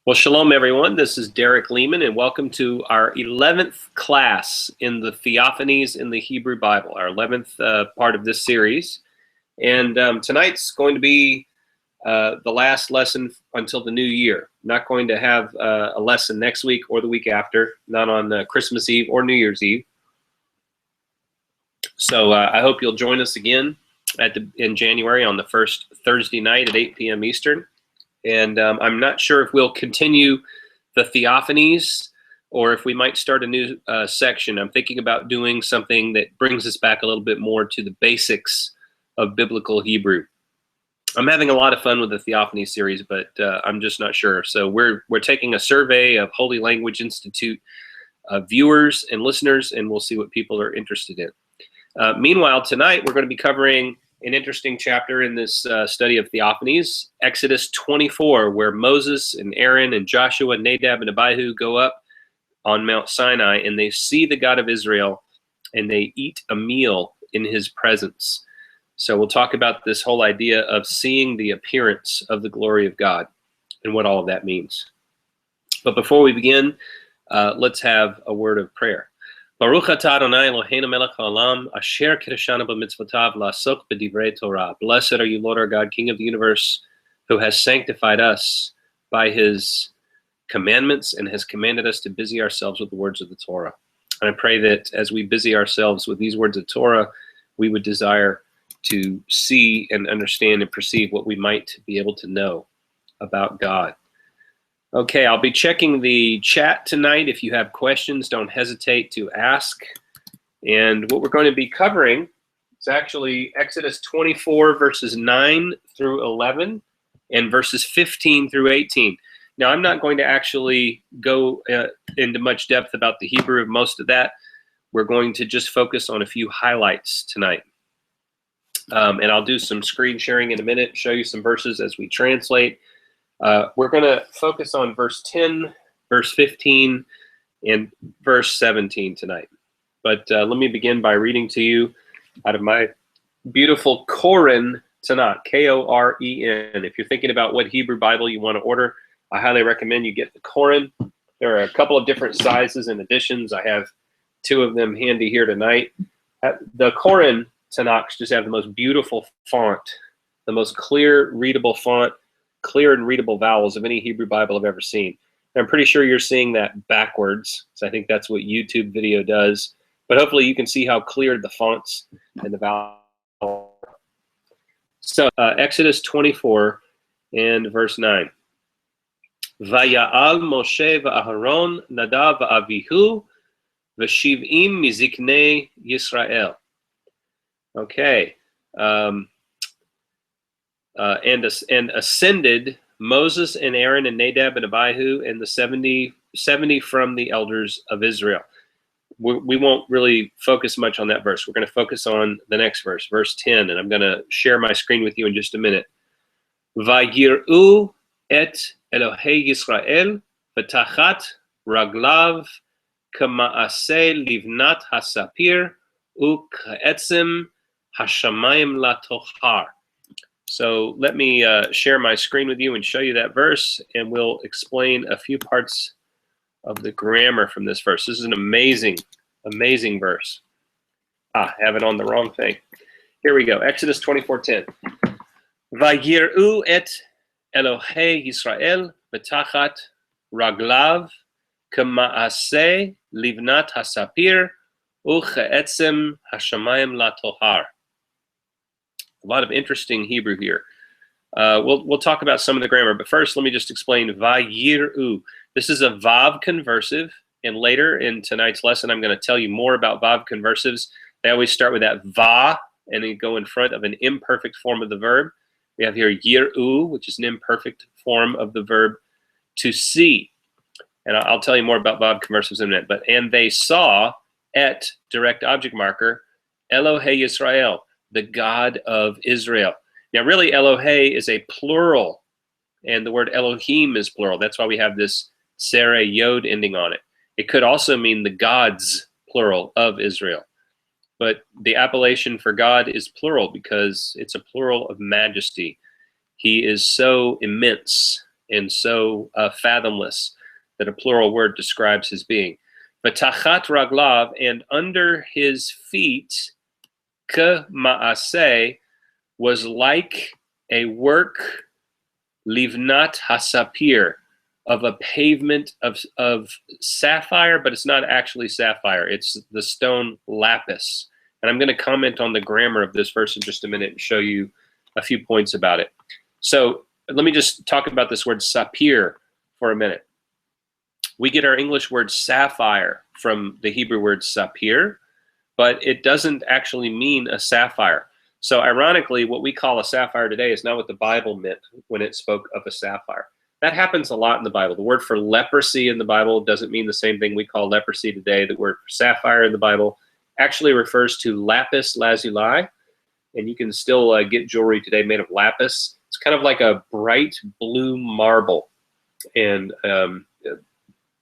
Well, shalom, everyone. This is Derek Leman, and welcome to our 11th class in the Theophanies in the Hebrew Bible, our 11th part of this series. And tonight's going to be the last lesson until the new year. I'm not going to have a lesson next week or the week after, not on Christmas Eve or New Year's Eve. So I hope you'll join us again in January on the first Thursday night at 8 p.m. Eastern. And I'm not sure if we'll continue the Theophanies or if we might start a new section. I'm thinking about doing something that brings us back a little bit more to the basics of biblical Hebrew. I'm having a lot of fun with the Theophany series, but I'm just not sure. So we're taking a survey of Holy Language Institute viewers and listeners, and we'll see what people are interested in. Meanwhile, tonight we're going to be covering an interesting chapter in this study of Theophanies, Exodus 24, where Moses and Aaron and Joshua, Nadab and Abihu go up on Mount Sinai, and they see the God of Israel, and they eat a meal in his presence. So we'll talk about this whole idea of seeing the appearance of the glory of God and what all of that means. But before we begin, let's have a word of prayer. Baruch atah Adonai Eloheinu melech haolam, asher kirshanu b'mitzvotav la'asok b'divrei Torah. Blessed are you, Lord our God, King of the universe, who has sanctified us by his commandments and has commanded us to busy ourselves with the words of the Torah. And I pray that as we busy ourselves with these words of Torah, we would desire to see and understand and perceive what we might be able to know about God. Okay, I'll be checking the chat tonight. If you have questions, don't hesitate to ask. And what we're going to be covering is actually Exodus 24, verses 9 through 11, and verses 15 through 18. Now, I'm not going to actually go into much depth about the Hebrew of most of that. We're going to just focus on a few highlights tonight. And I'll do some screen sharing in a minute, show you some verses as we translate. We're going to focus on verse 10, verse 15, and verse 17 tonight. But let me begin by reading to you out of my beautiful Koren Tanakh, K-O-R-E-N. If you're thinking about what Hebrew Bible you want to order, I highly recommend you get the Koren. There are a couple of different sizes and editions. I have two of them handy here tonight. The Koren Tanakh just have the most beautiful font, the most clear, readable font, clear and readable vowels of any Hebrew Bible I've ever seen. And I'm pretty sure you're seeing that backwards, so I think that's what YouTube video does. But hopefully you can see how clear the fonts and the vowels are. So Exodus 24 and verse 9. Vaya'al Moshe va'Aharon Nadav va'Avihu v'shiv'im miziknei Yisrael. Okay. And ascended Moses and Aaron and Nadab and Abihu and the 70 from the elders of Israel. We won't really focus much on that verse. We're going to focus on the next verse, verse 10, and I'm going to share my screen with you in just a minute. Vayir'u et Elohei Yisrael v'tachat raglav k'ma'aseh livnat hasapir u'k'etzem hashamayim latochar. So let me share my screen with you and show you that verse, and we'll explain a few parts of the grammar from this verse. This is an amazing, amazing verse. I have it on the wrong thing. Here we go. Exodus 24:10. Vayir'u et Elohei Yisrael v'tachat raglav k'ma'aseh livnat hasapir u'che'etzem hashamayim latohar. A lot of interesting Hebrew here. We'll talk about some of the grammar, but first let me just explain Vayir'u. This is a Vav conversive, and later in tonight's lesson I'm going to tell you more about Vav conversives. They always start with that Va, and then go in front of an imperfect form of the verb. We have here Yir'u, which is an imperfect form of the verb to see. And I'll tell you more about Vav conversives in a minute. But and they saw et, direct object marker, Elohei Yisrael, the God of Israel. Now, really, Elohei is a plural, and the word Elohim is plural. That's why we have this Sere Yod ending on it. It could also mean the gods, plural, of Israel. But the appellation for God is plural because it's a plural of majesty. He is so immense and so fathomless that a plural word describes his being. V'tachat raglav, and under his feet, ke ma'aseh, was like a work, livnat hasapir, of a pavement of sapphire, but it's not actually sapphire. It's the stone lapis. And I'm going to comment on the grammar of this verse in just a minute and show you a few points about it. So let me just talk about this word sapir for a minute. We get our English word sapphire from the Hebrew word sapir, but it doesn't actually mean a sapphire. So ironically, what we call a sapphire today is not what the Bible meant when it spoke of a sapphire. That happens a lot in the Bible. The word for leprosy in the Bible doesn't mean the same thing we call leprosy today. The word for sapphire in the Bible actually refers to lapis lazuli, and you can still get jewelry today made of lapis. It's kind of like a bright blue marble, and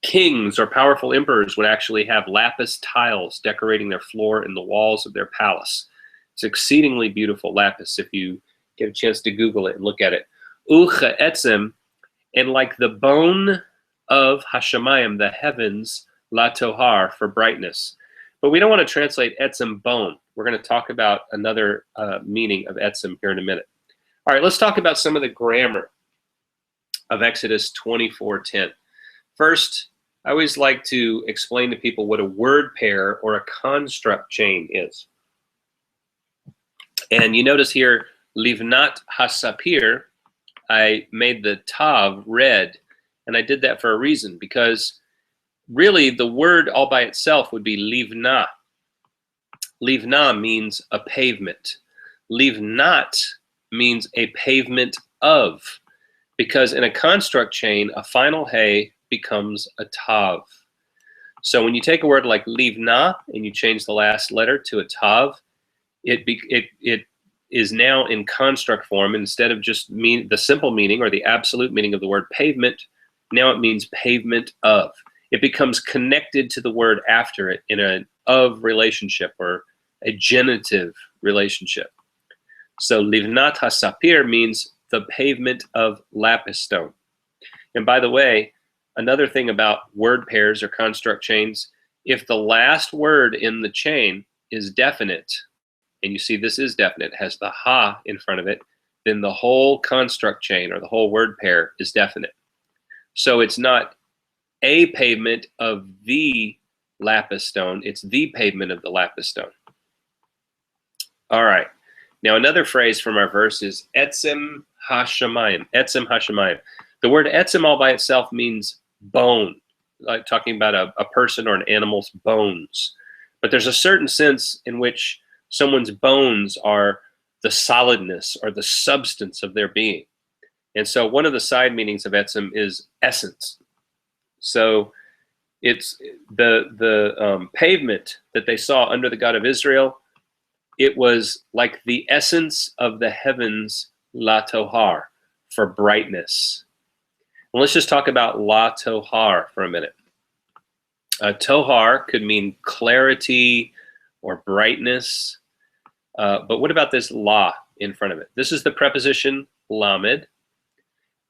kings or powerful emperors would actually have lapis tiles decorating their floor and the walls of their palace. It's exceedingly beautiful lapis if you get a chance to Google it and look at it. Ucha etzem, and like the bone of Hashemayim, the heavens, la tohar, for brightness. But we don't want to translate etzem bone. We're going to talk about another meaning of etzem here in a minute. All right, let's talk about some of the grammar of Exodus 24:10. First, I always like to explain to people what a word pair or a construct chain is. And you notice here, livnat hasapir, I made the tav red, and I did that for a reason, because really the word all by itself would be livna. Livna means a pavement. Livnat means a pavement of, because in a construct chain, a final hey becomes a tav. So when you take a word like livna and you change the last letter to a tav, it is now in construct form. Instead of just the simple meaning or the absolute meaning of the word pavement, now it means pavement of. It becomes connected to the word after it in an of relationship or a genitive relationship. So livnat hasapir means the pavement of lapis stone. And by the way, another thing about word pairs or construct chains, if the last word in the chain is definite, and you see this is definite, has the ha in front of it, then the whole construct chain or the whole word pair is definite. So it's not a pavement of the lapis stone, it's the pavement of the lapis stone. All right, now another phrase from our verse is etzem hashemayim, etzem hashemayim. The word etzem all by itself means bone, like talking about a person or an animal's bones. But there's a certain sense in which someone's bones are the solidness or the substance of their being. And so one of the side meanings of etzem is essence. So it's the pavement that they saw under the God of Israel. It was like the essence of the heavens, la tohar, for brightness. And let's just talk about la tohar for a minute. Tohar could mean clarity or brightness. But what about this la in front of it? This is the preposition lamed.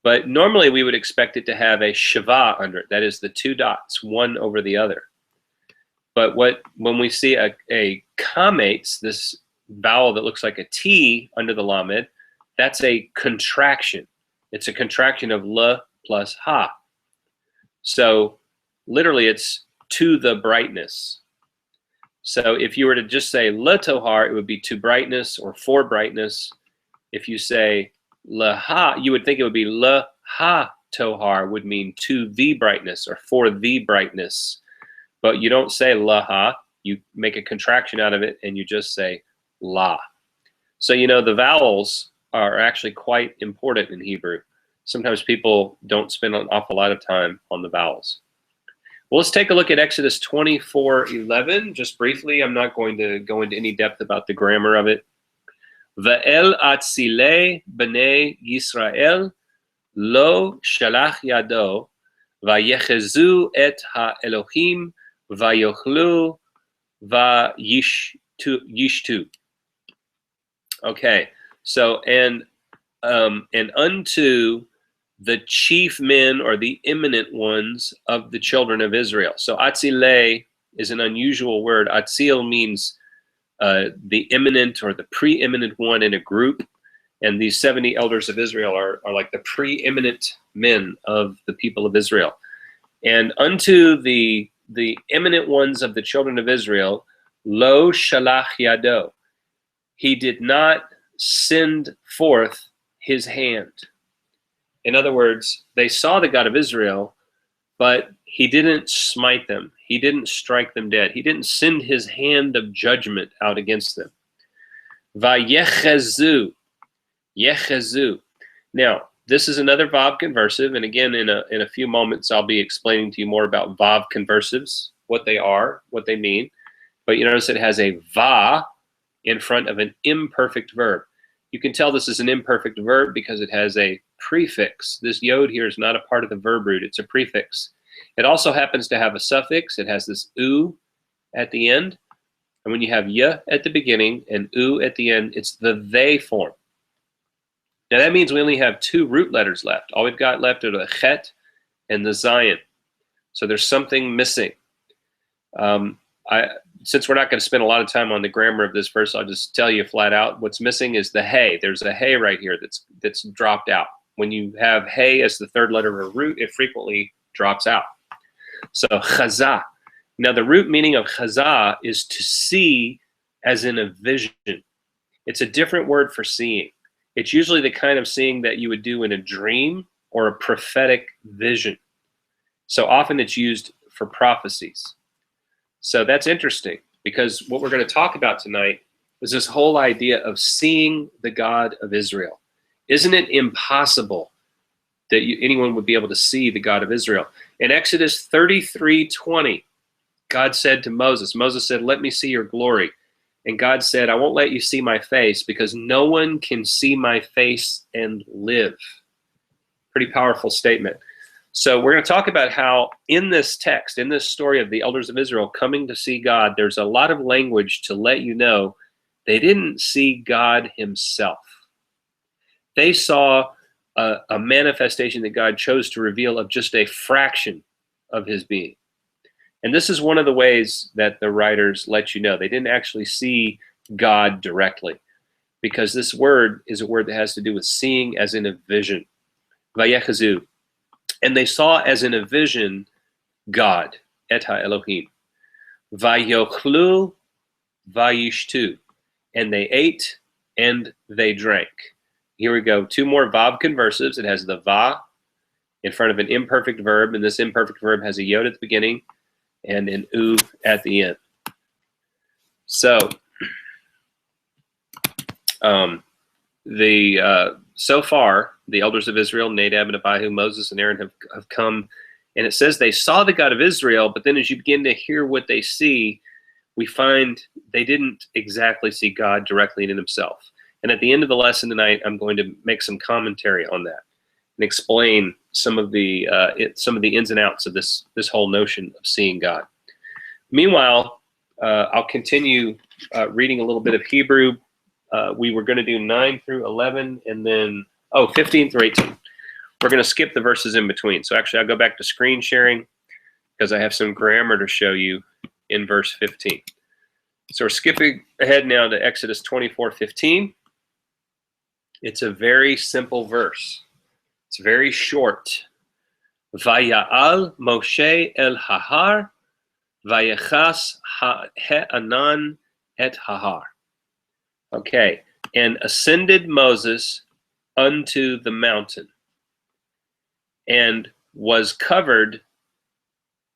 But normally we would expect it to have a shava under it. That is the two dots, one over the other. But when we see a kamates, this vowel that looks like a T under the lamed, that's a contraction. It's a contraction of la plus ha. So literally it's to the brightness. So if you were to just say la tohar, it would be to brightness or for brightness. If you say la ha, you would think it would be la ha tohar, would mean to the brightness or for the brightness. But you don't say la ha, you make a contraction out of it and you just say la. So you know the vowels are actually quite important in Hebrew. Sometimes people don't spend an awful lot of time on the vowels. Well, let's take a look at Exodus 24:11, just briefly. I'm not going to go into any depth about the grammar of it. Ve'el atzile b'nei Yisrael lo shalach yado vayechezu et ha'elohim vayochlu vayishtu. Okay, so and unto the chief men or the eminent ones of the children of Israel. So atzile is an unusual word. Atzil means the eminent or the preeminent one in a group. And these 70 elders of Israel are like the preeminent men of the people of Israel. And unto the eminent ones of the children of Israel, lo shalach yado, he did not send forth his hand. In other words, they saw the God of Israel, but he didn't smite them. He didn't strike them dead. He didn't send his hand of judgment out against them. Vayechezu, yechezu. Now, this is another Vav conversive, and again, in a few moments, I'll be explaining to you more about Vav conversives, what they are, what they mean. But you notice it has a Va in front of an imperfect verb. You can tell this is an imperfect verb because it has a prefix. This yod here is not a part of the verb root, it's a prefix. It also happens to have a suffix. It has this u at the end. And when you have y at the beginning and u at the end, it's the they form. Now that means we only have two root letters left. All we've got left are the chet and the zayin. So there's something missing. Since we're not going to spend a lot of time on the grammar of this verse, I'll just tell you flat out what's missing is the hey. There's a hey right here that's dropped out. When you have hey as the third letter of a root, it frequently drops out. So chazah. Now the root meaning of chazah is to see as in a vision. It's a different word for seeing. It's usually the kind of seeing that you would do in a dream or a prophetic vision. So often it's used for prophecies. So that's interesting because what we're going to talk about tonight is this whole idea of seeing the God of Israel. Isn't it impossible that anyone would be able to see the God of Israel? In Exodus 33:20, God said to Moses said, "Let me see your glory." And God said, "I won't let you see my face because no one can see my face and live." Pretty powerful statement. So we're going to talk about how in this text, in this story of the elders of Israel coming to see God, there's a lot of language to let you know they didn't see God himself. They saw a manifestation that God chose to reveal of just a fraction of his being. And this is one of the ways that the writers let you know. They didn't actually see God directly because this word is a word that has to do with seeing as in a vision. Vayechazu. And they saw as in a vision God, et ha-Elohim. Vayochlu vayishtu. And they ate and they drank. Here we go. Two more Vav conversives. It has the Va in front of an imperfect verb, and this imperfect verb has a yod at the beginning and an u at the end. So so far, the elders of Israel, Nadab and Abihu, Moses and Aaron have come, and it says they saw the God of Israel, but then as you begin to hear what they see, we find they didn't exactly see God directly in himself. And at the end of the lesson tonight, I'm going to make some commentary on that and explain some of the ins and outs of this whole notion of seeing God. Meanwhile, I'll continue reading a little bit of Hebrew. We were going to do 9 through 11 and then 15 through 18. We're going to skip the verses in between. So actually, I'll go back to screen sharing because I have some grammar to show you in verse 15. So we're skipping ahead now to Exodus 24:15. It's a very simple verse. It's very short. Vaya'al Moshe el hahar, vayachas ha'anan et hahar. Okay, and ascended Moses unto the mountain, and was covered,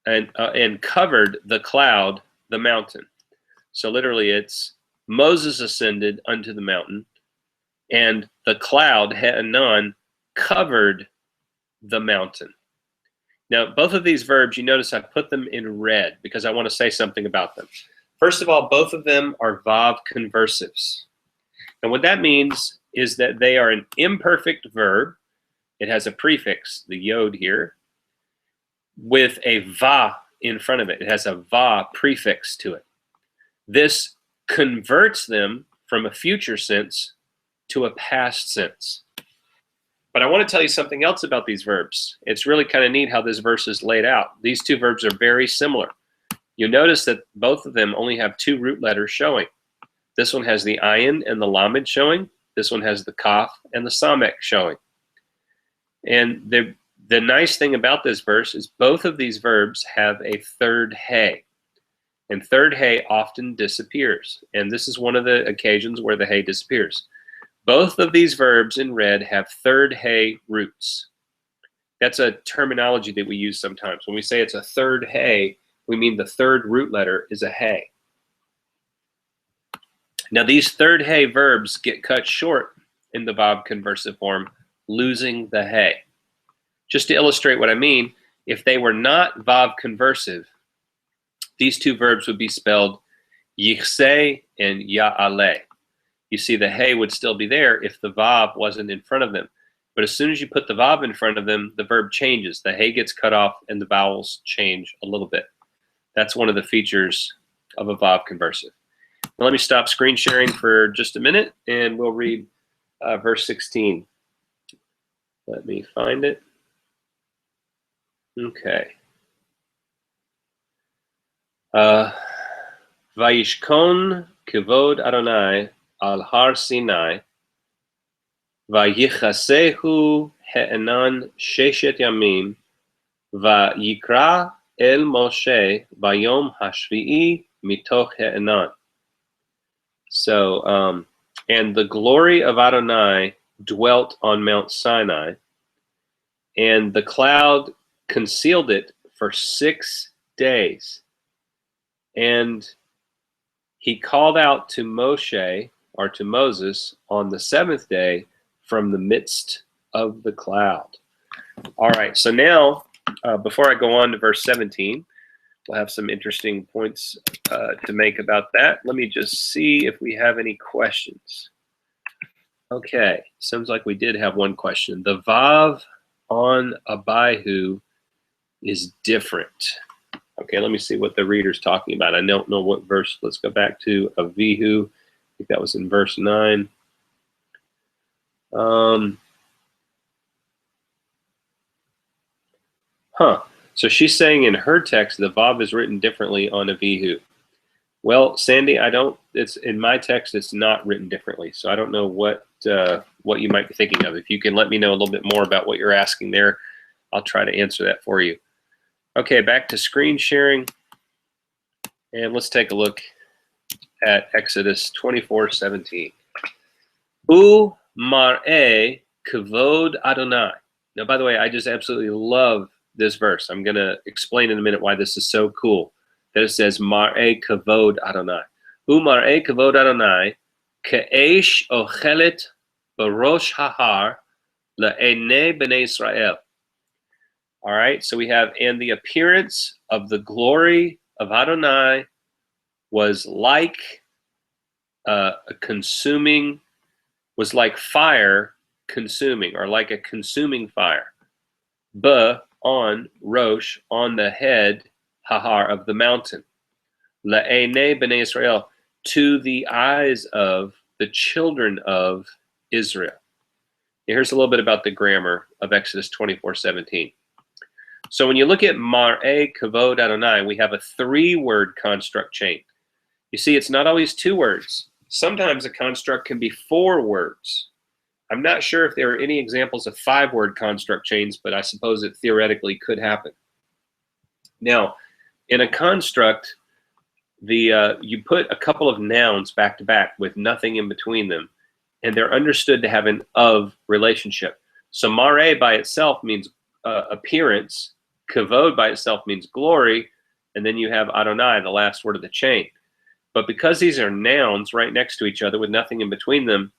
and covered the cloud the mountain. So literally, it's Moses ascended unto the mountain, and the cloud ha'anan covered the mountain. Now, both of these verbs, you notice I put them in red because I want to say something about them. First of all, both of them are Vav conversives. And what that means is that they are an imperfect verb. It has a prefix, the yod here, with a va in front of it. It has a va prefix to it. This converts them from a future sense to a past sense. But I want to tell you something else about these verbs. It's really kind of neat how this verse is laid out. These two verbs are very similar. You'll notice that both of them only have two root letters showing. This one has the ayin and the lamed showing. This one has the kaf and the samek showing. And the nice thing about this verse is both of these verbs have a third hey. And third hey often disappears. And this is one of the occasions where the hey disappears. Both of these verbs in red have third hey roots. That's a terminology that we use sometimes. When we say it's a third hey, we mean the third root letter is a hey. Now these third hey verbs get cut short in the vav conversive form, losing the hey. Just to illustrate what I mean, if they were not vav conversive, these two verbs would be spelled yichse and ya'ale. You see the hey would still be there if the vav wasn't in front of them. But as soon as you put the vav in front of them, the verb changes. The hey gets cut off and the vowels change a little bit. That's one of the features of a vav conversive. Now let me stop screen sharing for just a minute and we'll read verse 16. Let me find it. Okay. Vayishkon kivod Adonai al har Sinai, vayichasehu he'enan sheshet yamim, vayikra el Moshe bayom hashvi'i mitoch he'enan. So, and the glory of Adonai dwelt on Mount Sinai, and the cloud concealed it for 6 days. And he called out to Moshe, or to Moses, on the 7th day from the midst of the cloud. All right, so now, before I go on to verse 17, we'll have some interesting points to make about that. Let me just see if we have any questions. Okay, seems like we did have one question. The vav on Abihu is different. Okay, let me see what the reader's talking about. I don't know what verse. Let's go back to Avihu. I think that was in verse 9. So she's saying in her text, the vav is written differently on Avihu. Well, Sandy, it's in my text, it's not written differently. So I don't know what you might be thinking of. If you can let me know a little bit more about what you're asking there, I'll try to answer that for you. Okay, back to screen sharing. And let's take a look at Exodus 24:17. U mar'eh kavod Adonai. Now, by the way, I just absolutely love this verse. I'm going to explain in a minute why this is so cool. That it says mar'eh kavod Adonai. U mar'eh kavod Adonai ke'esh ochelet barosh hahar le'enei b'nei Israel. All right, so we have, and the appearance of the glory of Adonai was like was like fire consuming, or like a consuming fire. On Rosh, on the head, Hahar, of the mountain. La'enei b'nei Israel, to the eyes of the children of Israel. Here's a little bit about the grammar of Exodus 24:17. So when you look at mar'eh kavod Adonai, we have a 3-word construct chain. You see, it's not always 2 words. Sometimes a construct can be 4 words. I'm not sure if there are any examples of 5-word construct chains, but I suppose it theoretically could happen. Now, in a construct, you put a couple of nouns back to back with nothing in between them, and they're understood to have an of relationship. So mar'eh by itself means appearance, kavod by itself means glory, and then you have Adonai, the last word of the chain. But because these are nouns right next to each other with nothing in between them,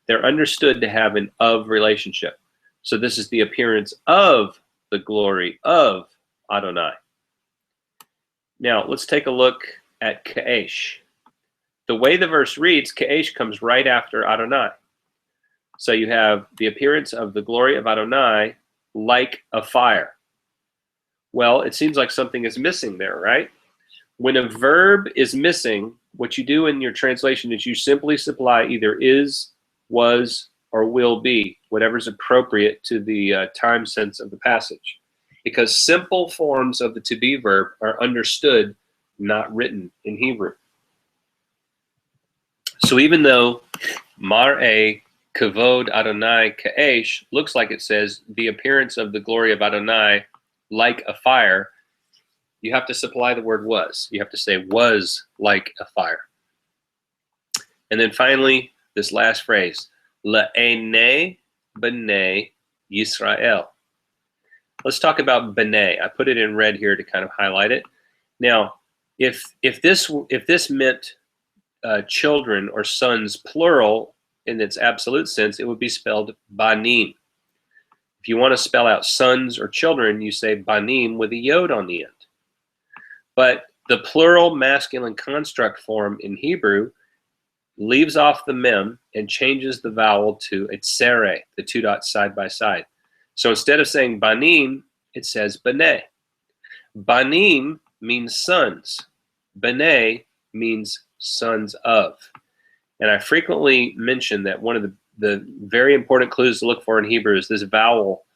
they're understood to have an of relationship. So this is the appearance of the glory of Adonai. Now, let's take a look at Ka'esh. The way the verse reads, Ka'esh comes right after Adonai. So you have the appearance of the glory of Adonai like a fire. Well, it seems like something is missing there, right? When a verb is missing, what you do in your translation is you simply supply either is, was, or will be. whatever's appropriate to the time sense of the passage. Because simple forms of the to be verb are understood, not written in Hebrew. So even though Mar'e Kavod Adonai Ka'esh looks like it says the appearance of the glory of Adonai like a fire, you have to supply the word was. You have to say was like a fire. And then finally, this last phrase, La'enei b'nei Yisrael. Let's talk about b'nei. I put it in red here to kind of highlight it. Now, if this meant children or sons plural in its absolute sense, it would be spelled banim. If you want to spell out sons or children, you say banim with a yod on the end. But the plural masculine construct form in Hebrew leaves off the mem and changes the vowel to a tsere, the two dots side by side. So instead of saying banim, it says b'nei. Banim means sons. B'nei means sons of. And I frequently mention that one of the very important clues to look for in Hebrew is this vowel,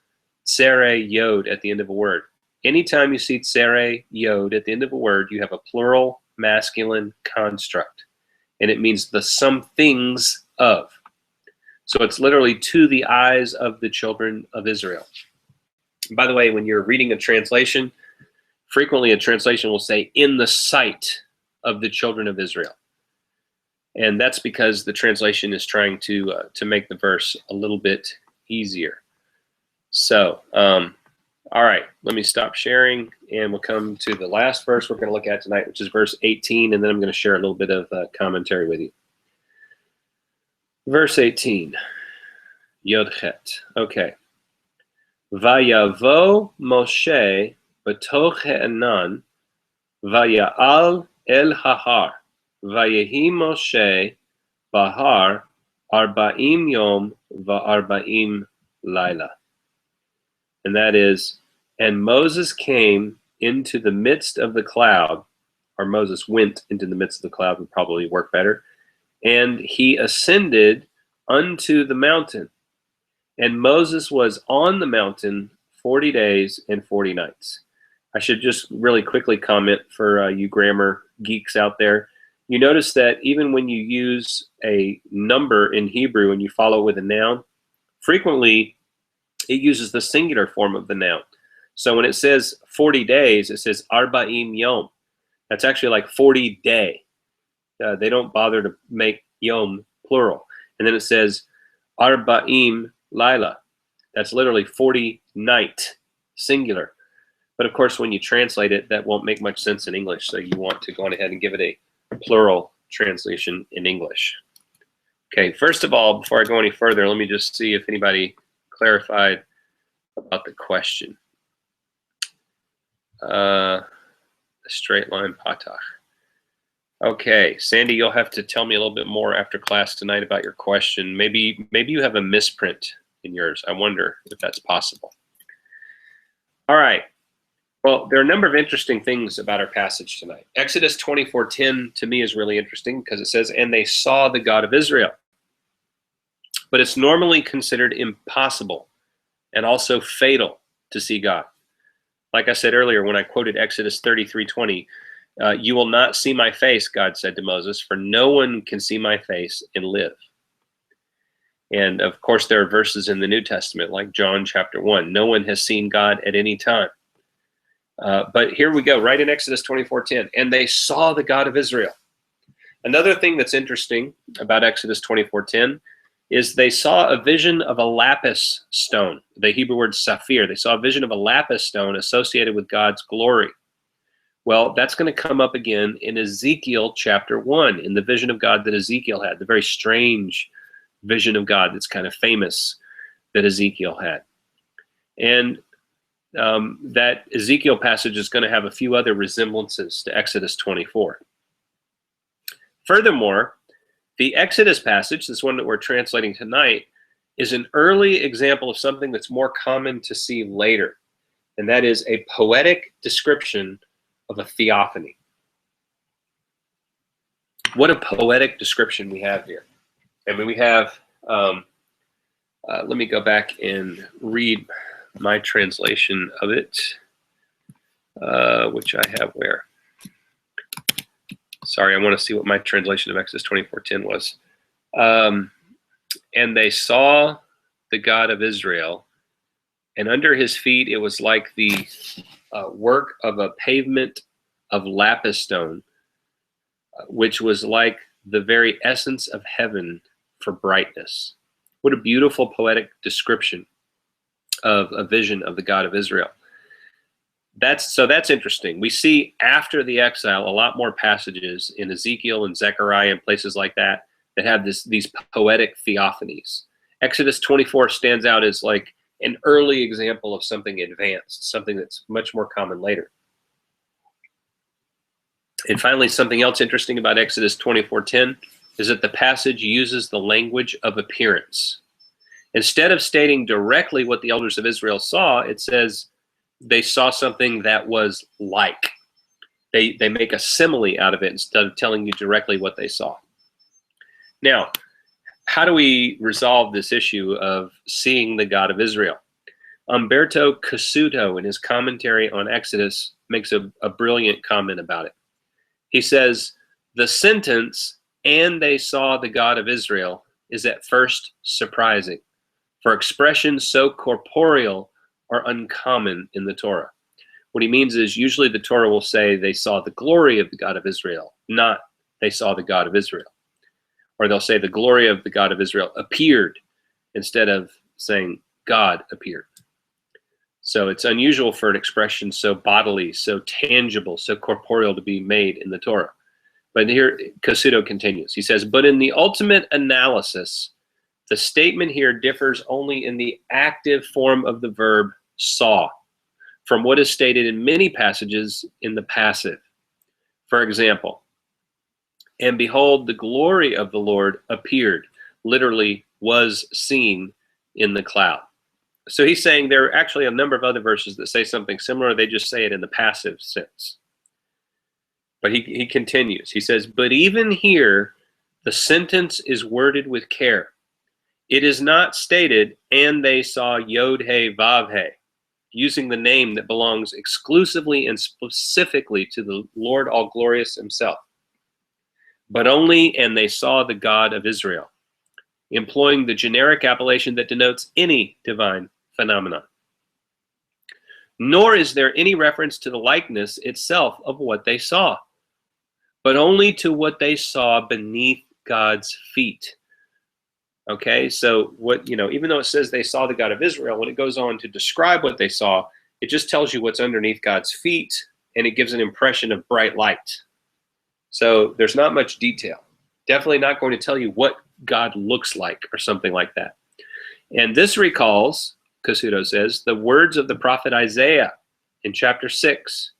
tsere yod, at the end of a word. Anytime you see tsere yod at the end of a word, you have a plural masculine construct. And it means the some things of. So it's literally to the eyes of the children of Israel. And by the way, when you're reading a translation, frequently a translation will say in the sight of the children of Israel. And that's because the translation is trying to make the verse a little bit easier. So, all right, let me stop sharing, and we'll come to the last verse we're going to look at tonight, which is verse 18, and then I'm going to share a little bit of commentary with you. Verse 18, Yod Chet. Okay. Vayavo Moshe b'toch ha'enan, vaya'al el hahar, vayehi Moshe bahar arba'im yom va'arba'im laila. And that is, and Moses came into the midst of the cloud, or Moses went into the midst of the cloud would probably work better, and he ascended unto the mountain. And Moses was on the mountain 40 days and 40 nights. I should just really quickly comment for you grammar geeks out there. You notice that even when you use a number in Hebrew and you follow with a noun, frequently it uses the singular form of the noun. So when it says 40 days, it says arba'im yom. That's actually like 40 day. They don't bother to make yom plural. And then it says arba'im laila. That's literally 40 night, singular. But of course, when you translate it, that won't make much sense in English. So you want to go on ahead and give it a plural translation in English. Okay, first of all, before I go any further, let me just see if anybody clarified about the question. The straight line patach. Okay, Sandy, you'll have to tell me a little bit more after class tonight about your question. Maybe you have a misprint in yours. I wonder if that's possible. All right. Well, there are a number of interesting things about our passage tonight. Exodus 24:10 to me is really interesting because it says, and they saw the God of Israel. But it's normally considered impossible and also fatal to see God. Like I said earlier, when I quoted Exodus 33:20, you will not see my face, God said to Moses, for no one can see my face and live. And of course, there are verses in the New Testament, like John chapter 1. No one has seen God at any time. But here we go, right in Exodus 24:10. And they saw the God of Israel. Another thing that's interesting about Exodus 24:10 is they saw a vision of a lapis stone, the Hebrew word sapphire. They saw a vision of a lapis stone associated with God's glory. Well, that's going to come up again in Ezekiel chapter 1, in the vision of God that Ezekiel had, the very strange vision of God that's kind of famous that Ezekiel had. And that Ezekiel passage is going to have a few other resemblances to Exodus 24. Furthermore, the Exodus passage, this one that we're translating tonight, is an early example of something that's more common to see later, and that is a poetic description of a theophany. What a poetic description we have here. I mean, we have Let me go back and read my translation of it, which I have where? Sorry, I want to see what my translation of Exodus 24:10 was. And they saw the God of Israel, and under his feet it was like the work of a pavement of lapis stone, which was like the very essence of heaven for brightness. What a beautiful poetic description of a vision of the God of Israel. That's interesting. We see after the exile a lot more passages in Ezekiel and Zechariah and places like that that have these poetic theophanies. Exodus 24 stands out as like an early example of something advanced, something that's much more common later. And finally, something else interesting about Exodus 24:10 is that the passage uses the language of appearance. Instead of stating directly what the elders of Israel saw, it says they saw something that was like. They make a simile out of it instead of telling you directly what they saw. Now, how do we resolve this issue of seeing the God of Israel? Umberto Cassuto, in his commentary on Exodus, makes a brilliant comment about it. He says, the sentence, "and they saw the God of Israel," is at first surprising, for expressions so corporeal are uncommon in the Torah. What he means is usually the Torah will say they saw the glory of the God of Israel, not they saw the God of Israel. Or they'll say the glory of the God of Israel appeared instead of saying God appeared. So it's unusual for an expression so bodily, so tangible, so corporeal to be made in the Torah. But here, Cassuto continues. He says, but in the ultimate analysis, the statement here differs only in the active form of the verb saw from what is stated in many passages in the passive. For example, and behold, the glory of the Lord appeared, literally was seen in the cloud. So he's saying there are actually a number of other verses that say something similar. They just say it in the passive sense. But he continues. He says, but even here, the sentence is worded with care. It is not stated, and they saw Yod-He Vav-He, using the name that belongs exclusively and specifically to the Lord All-Glorious himself, but only, and they saw the God of Israel, employing the generic appellation that denotes any divine phenomenon. Nor is there any reference to the likeness itself of what they saw, but only to what they saw beneath God's feet. Okay, so what, even though it says they saw the God of Israel, when it goes on to describe what they saw, it just tells you what's underneath God's feet, and it gives an impression of bright light. So there's not much detail. Definitely not going to tell you what God looks like or something like that. And this recalls, Cassuto says, the words of the prophet Isaiah in chapter 6,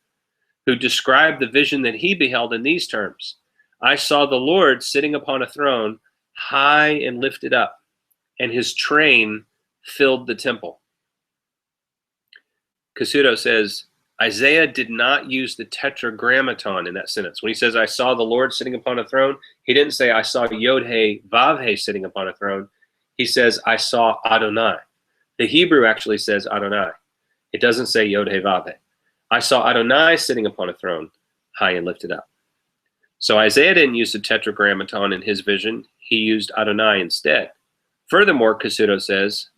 who described the vision that he beheld in these terms. I saw the Lord sitting upon a throne, high and lifted up, and his train filled the temple. Cassuto says, Isaiah did not use the tetragrammaton in that sentence. When he says, I saw the Lord sitting upon a throne, he didn't say, I saw Yod-He Vav-He sitting upon a throne. He says, I saw Adonai. The Hebrew actually says Adonai. It doesn't say Yod-He Vav-He. I saw Adonai sitting upon a throne, high and lifted up. So Isaiah didn't use the tetragrammaton in his vision. He used Adonai instead. Furthermore, Cassuto says,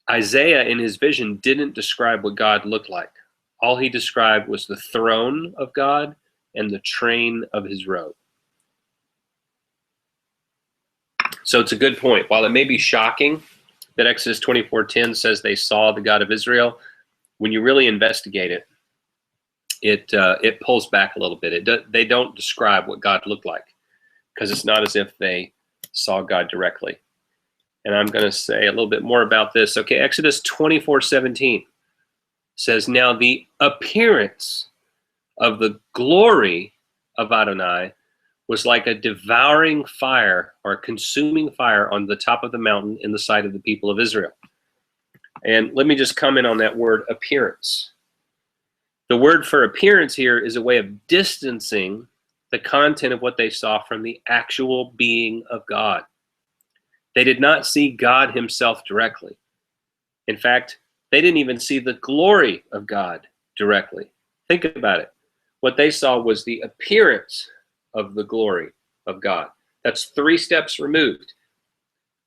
Isaiah in his vision didn't describe what God looked like. All he described was the throne of God and the train of his robe. So it's a good point. While it may be shocking that Exodus 24:10 says they saw the God of Israel, when you really investigate it, it pulls back a little bit. They don't describe what God looked like, because it's not as if they saw God directly. And I'm going to say a little bit more about this. Okay, Exodus 24:17 says, now the appearance of the glory of Adonai was like a devouring fire or a consuming fire on the top of the mountain in the sight of the people of Israel. And let me just comment on that word appearance. The word for appearance here is a way of distancing the content of what they saw from the actual being of God. They did not see God himself directly. In fact, they didn't even see the glory of God directly. Think about it. What they saw was the appearance of the glory of God. That's 3 steps removed.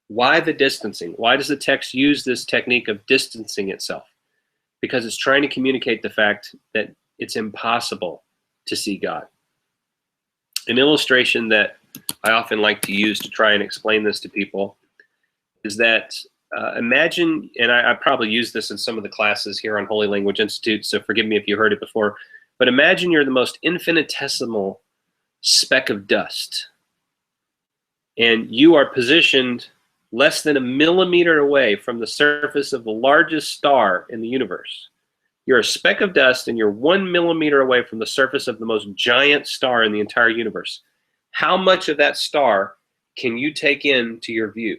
Why the distancing? Why does the text use this technique of distancing itself? Because it's trying to communicate the fact that it's impossible to see God. An illustration that I often like to use to try and explain this to people is that imagine, and I probably used this in some of the classes here on Holy Language Institute, so forgive me if you heard it before, but imagine you're the most infinitesimal speck of dust, and you are positioned less than a millimeter away from the surface of the largest star in the universe. You're a speck of dust and you're 1 millimeter away from the surface of the most giant star in the entire universe. How much of that star can you take into your view?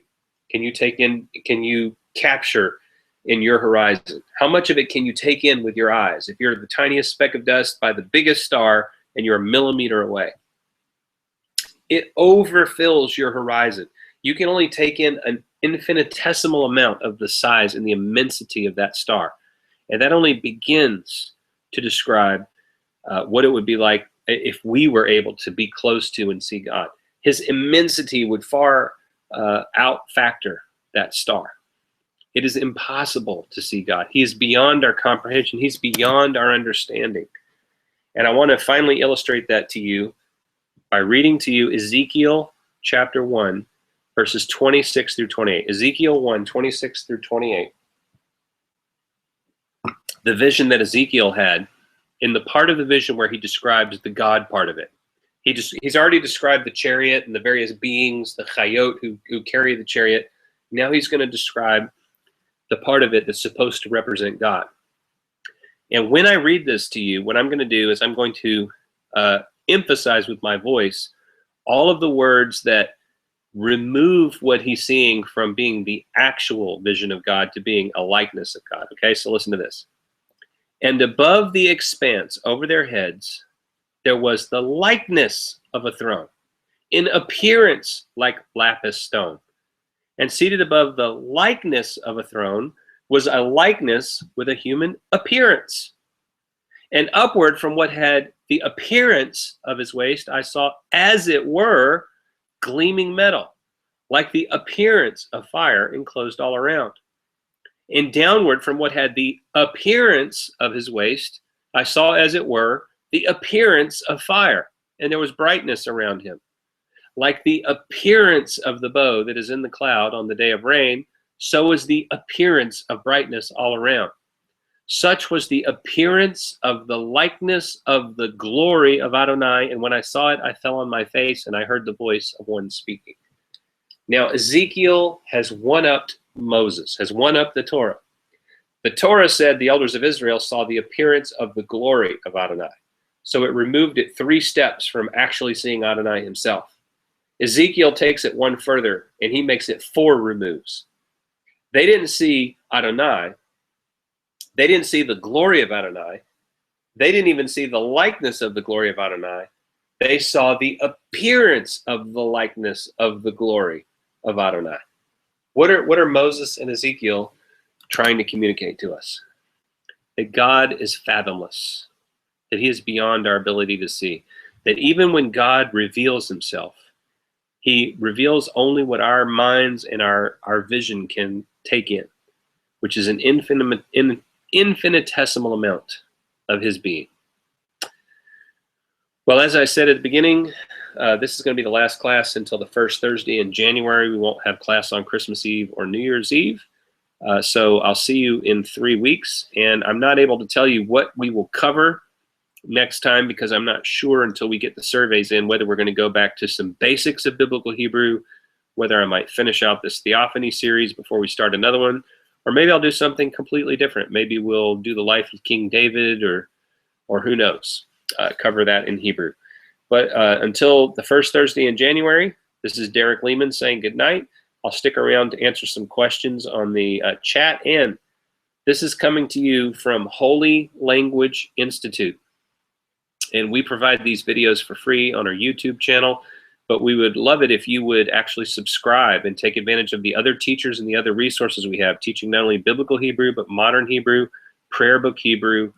Can you capture in your horizon? How much of it can you take in with your eyes? If you're the tiniest speck of dust by the biggest star and you're a millimeter away, it overfills your horizon. You can only take in an infinitesimal amount of the size and the immensity of that star. And that only begins to describe what it would be like if we were able to be close to and see God. His immensity would far out-factor that star. It is impossible to see God. He is beyond our comprehension. He's beyond our understanding. And I want to finally illustrate that to you by reading to you Ezekiel chapter 1, verses 26 through 28. Ezekiel 1, 26 through 28. The vision that Ezekiel had, in the part of the vision where he describes the God part of it. He's already described the chariot and the various beings, the chayot who carry the chariot. Now he's going to describe the part of it that's supposed to represent God. And when I read this to you, what I'm going to do is I'm going to emphasize with my voice all of the words that remove what he's seeing from being the actual vision of God to being a likeness of God. Okay, so listen to this. And above the expanse over their heads, there was the likeness of a throne, in appearance like lapis stone. And seated above the likeness of a throne was a likeness with a human appearance. And upward from what had the appearance of his waist, I saw, as it were, gleaming metal, like the appearance of fire enclosed all around. And downward from what had the appearance of his waist, I saw, as it were, the appearance of fire, and there was brightness around him. Like the appearance of the bow that is in the cloud on the day of rain, so is the appearance of brightness all around. Such was the appearance of the likeness of the glory of Adonai, and when I saw it, I fell on my face, and I heard the voice of one speaking. Now, Ezekiel has one-upped Moses, has one-upped the Torah. The Torah said the elders of Israel saw the appearance of the glory of Adonai. So it removed it 3 steps from actually seeing Adonai himself. Ezekiel takes it one further, and he makes it 4 removes. They didn't see Adonai. They didn't see the glory of Adonai. They didn't even see the likeness of the glory of Adonai. They saw the appearance of the likeness of the glory of Adonai. What are Moses and Ezekiel trying to communicate to us? That God is fathomless, that he is beyond our ability to see, that even when God reveals himself, he reveals only what our minds and our vision can take in, which is an infinitesimal amount of his being. Well, as I said at the beginning, this is going to be the last class until the first Thursday in January. We won't have class on Christmas Eve or New Year's Eve. So I'll see you in 3 weeks. And I'm not able to tell you what we will cover next time because I'm not sure until we get the surveys in whether we're going to go back to some basics of biblical Hebrew, whether I might finish out this Theophany series before we start another one, or maybe I'll do something completely different. Maybe we'll do the life of King David or who knows, cover that in Hebrew. But until the first Thursday in January, this is Derek Leman saying good night. I'll stick around to answer some questions on the chat. And this is coming to you from Holy Language Institute. And we provide these videos for free on our YouTube channel. but we would love it if you would actually subscribe and take advantage of the other teachers and the other resources we have, teaching not only biblical Hebrew, but modern Hebrew, prayer book Hebrew,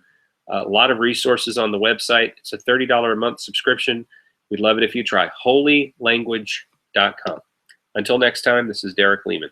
a lot of resources on the website. It's a $30 a month subscription. We'd love it if you try holylanguage.com. Until next time, this is Derek Leman.